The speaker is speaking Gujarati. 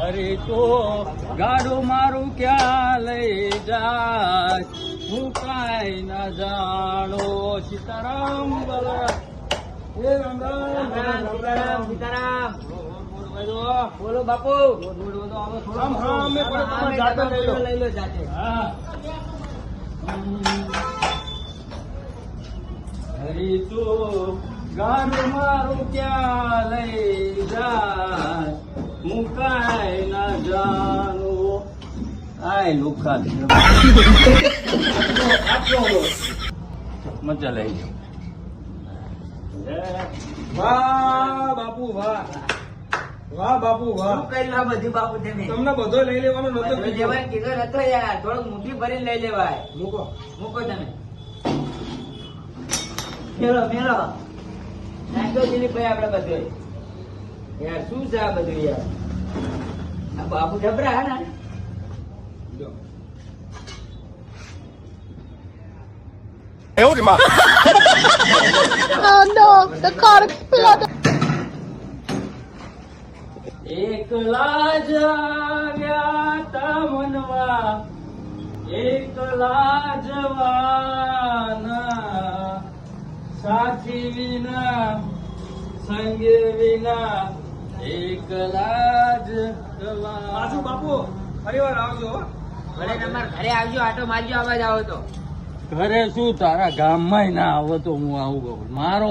અરે તો ગાડું મારું ક્યાં લઈ જાય હું કાંઈ ના જાણો. સીતારામ બલરામ. હે રામ રામ સીતારામ સીતારામ. બોલો બાપુ. લઈ લો જાતે. હરી તો ગાડું મારું ક્યાં લઈ જાય હું કાંઈ ના જાણું. આય લુખા મજા લઈ જાઓ. વાહ બાપુ વાહ, વાહ બાપુ વાહ. કઈ બધી બાપુ તમે તમને બધો લઈ લેવાનો નતો કીધો. લેવાય કીધો નતો યાર, થોડુંક મુઠ્ઠી ભરીને લઈ લેવાય. મૂકો. મૂકો તમે. મેળો મેળો નાખો દિલીપ ભાઈ આપડે બધું. યાર શું છે આ બધું યાર? આ બાપુ જબરા હે ને? જો. Oh no, the car exploded. એકલા જ આવ્યા તા મનવા એકલા જવાના સાથી વિના સંગે વિના એકલા જ પાછું બાપુ ફરી વાર આવજો હો. ભલે તમારા ઘરે આવજો, આટો મારજો, આવાજ આવો તો. ઘરે શું તારા ગામમાં ના આવો તો હું આવું કહું મારો